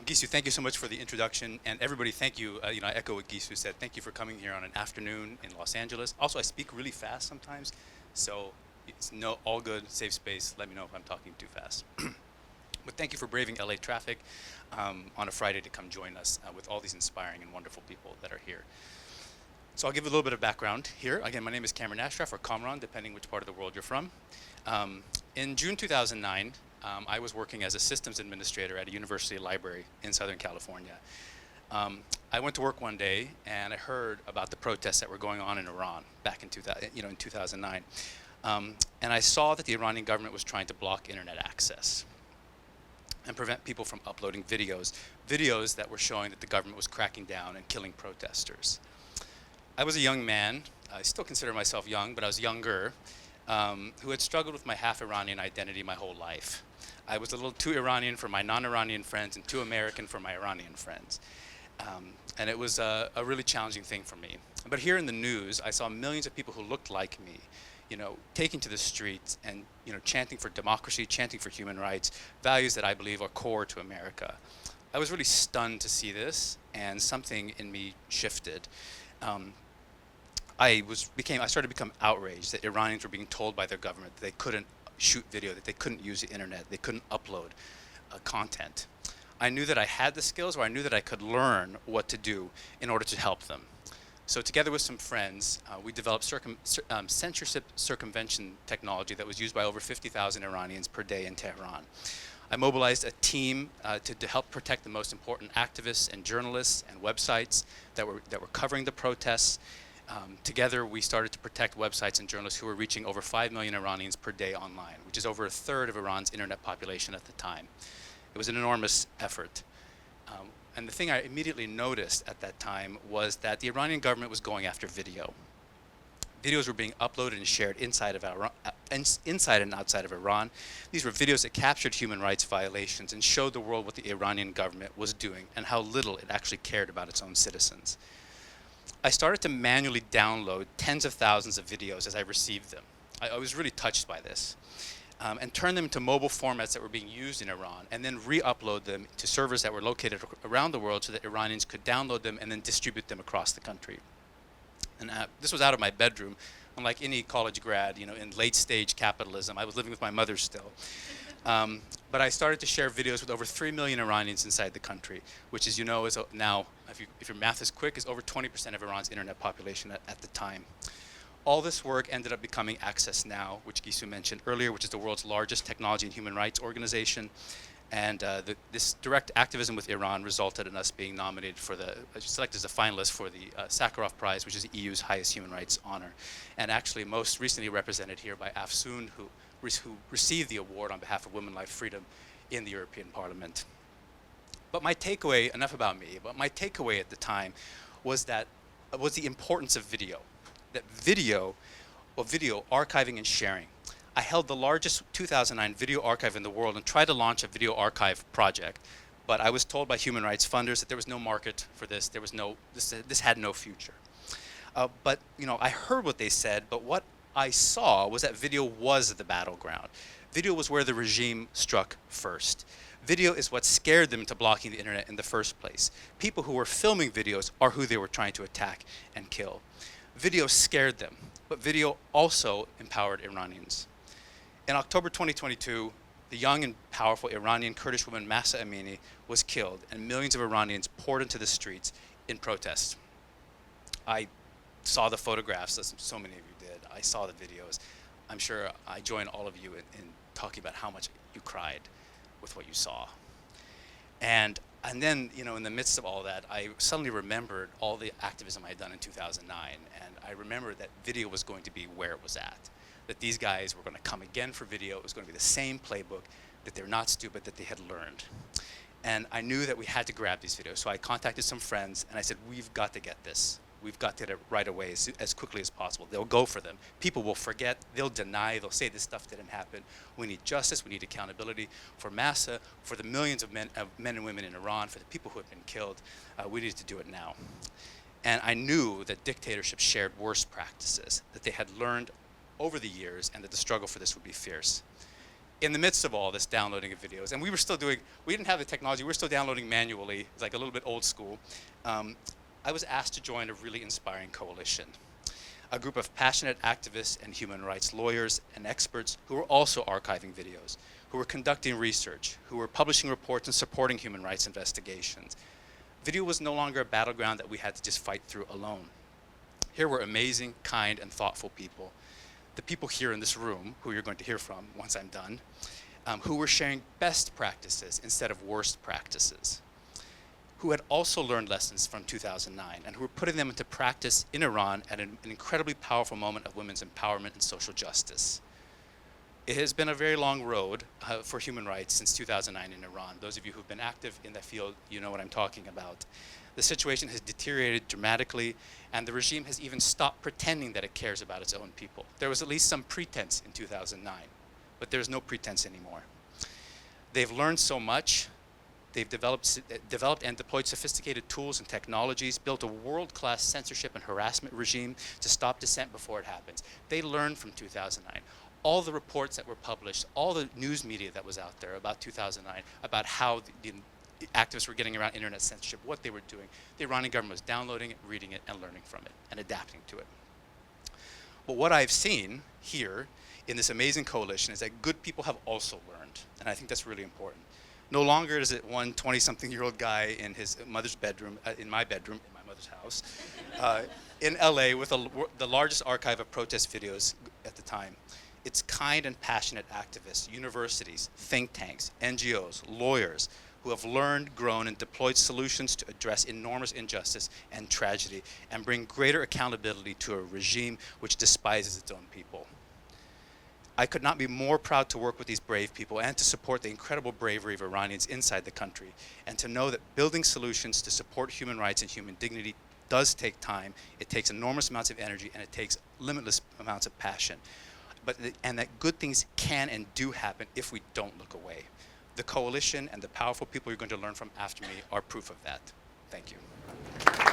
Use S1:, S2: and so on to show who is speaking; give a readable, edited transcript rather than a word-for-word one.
S1: Gisu, thank you so much for the introduction, and everybody, thank you. I echo what Gisu said. Thank you for coming here on an afternoon in Los Angeles. Also, I speak really fast sometimes, so it's no all good, safe space. Let me know if I'm talking too fast. But thank you for braving LA traffic on a Friday to come join us with all these inspiring and wonderful people that are here. So I'll give a little bit of background here. Again, my name is Cameron Ashraf, or Kamran, depending which part of the world you're from. In June 2009, I was working as a systems administrator at a university library in Southern California. I went to work one day and I heard about the protests that were going on in Iran back in 2009. And I saw that the Iranian government was trying to block internet access and prevent people from uploading videos that were showing that the government was cracking down and killing protesters. I was a young man. I still consider myself young, but I was younger, who had struggled with my half-Iranian identity my whole life. I was a little too Iranian for my non-Iranian friends and too American for my Iranian friends. And it was a really challenging thing for me. But here in the news, I saw millions of people who looked like me, taking to the streets and, chanting for democracy, chanting for human rights, values that I believe are core to America. I was really stunned to see this, and something in me shifted. I started to become outraged that Iranians were being told by their government that they couldn't shoot video, that they couldn't use the internet, they couldn't upload content. I knew that I had the skills, or I knew that I could learn what to do in order to help them. So together with some friends, we developed censorship circumvention technology that was used by over 50,000 Iranians per day in Tehran. I mobilized a team to help protect the most important activists and journalists and websites that were covering the protests. Together, we started to protect websites and journalists who were reaching over 5 million Iranians per day online, which is over a third of Iran's internet population at the time. It was an enormous effort. And the thing I immediately noticed at that time was that the Iranian government was going after video. Videos were being uploaded and shared inside and outside of Iran. These were videos that captured human rights violations and showed the world what the Iranian government was doing and how little it actually cared about its own citizens. I started to manually download tens of thousands of videos as I received them. I was really touched by this. And turn them into mobile formats that were being used in Iran, and then re-upload them to servers that were located around the world so that Iranians could download them and then distribute them across the country. And this was out of my bedroom. Unlike any college grad, in late stage capitalism, I was living with my mother still. But I started to share videos with over 3 million Iranians inside the country, which, as you know, is now, if your math is quick, is over 20% of Iran's internet population at the time. All this work ended up becoming Access Now, which Gisu mentioned earlier, which is the world's largest technology and human rights organization. And this direct activism with Iran resulted in us being nominated selected as a finalist for the Sakharov Prize, which is the EU's highest human rights honor. And actually most recently represented here by Afsoon, who received the award on behalf of Women, Life, Freedom in the European Parliament. But my takeaway, enough about me, but my takeaway at the time was the importance of video. That video archiving and sharing. I held the largest 2009 video archive in the world and tried to launch a video archive project, but I was told by human rights funders that there was no market for this. This had no future. But I heard what they said, but what I saw was that video was the battleground. Video was where the regime struck first. Video is what scared them into blocking the internet in the first place. People who were filming videos are who they were trying to attack and kill. Video scared them, but video also empowered Iranians. In October 2022, the young and powerful Iranian Kurdish woman Mahsa Amini was killed, and millions of Iranians poured into the streets in protest. I saw the photographs, as so many of you did. I saw the videos. I'm sure I join all of you in talking about how much you cried with what you saw. And then, in the midst of all that, I suddenly remembered all the activism I had done in 2009, and I remembered that video was going to be where it was at. That these guys were going to come again for video. It was going to be the same playbook, that they're not stupid, that they had learned. And I knew that we had to grab these videos, so I contacted some friends, and I said, we've got to get this. We've got to get it right away, as quickly as possible. They'll go for them. People will forget. They'll deny. They'll say this stuff didn't happen. We need justice. We need accountability for Mahsa, for the millions of men and women in Iran, for the people who have been killed. We need to do it now. And I knew that dictatorships shared worst practices, that they had learned over the years, and that the struggle for this would be fierce. in the midst of all this downloading of videos, and we didn't have the technology, we were still downloading manually, it's like a little bit old school, I was asked to join a really inspiring coalition. A group of passionate activists and human rights lawyers and experts who were also archiving videos, who were conducting research, who were publishing reports and supporting human rights investigations. Video was no longer a battleground that we had to just fight through alone. Here were amazing, kind, and thoughtful people. The people here in this room, who you're going to hear from once I'm done, who were sharing best practices instead of worst practices, who had also learned lessons from 2009 and who were putting them into practice in Iran at an incredibly powerful moment of women's empowerment and social justice. It has been a very long road for human rights since 2009 in Iran. Those of you who've been active in that field, you know what I'm talking about. The situation has deteriorated dramatically, and the regime has even stopped pretending that it cares about its own people. There was at least some pretense in 2009, but there's no pretense anymore. They've learned so much. They've developed and deployed sophisticated tools and technologies, built a world-class censorship and harassment regime to stop dissent before it happens. They learned from 2009. All the reports that were published, all the news media that was out there about 2009, about how the activists were getting around internet censorship, what they were doing, the Iranian government was downloading it, reading it, and learning from it, and adapting to it. But what I've seen here in this amazing coalition is that good people have also learned, and I think that's really important. No longer is it one 20-something-year-old guy in his mother's bedroom, in my bedroom, in my mother's house, in LA with the largest archive of protest videos at the time. It's kind and passionate activists, universities, think tanks, NGOs, lawyers, who have learned, grown, and deployed solutions to address enormous injustice and tragedy and bring greater accountability to a regime which despises its own people. I could not be more proud to work with these brave people and to support the incredible bravery of Iranians inside the country, and to know that building solutions to support human rights and human dignity does take time. It takes enormous amounts of energy, and it takes limitless amounts of passion. And that good things can and do happen if we don't look away. The coalition and the powerful people you're going to learn from after me are proof of that. Thank you.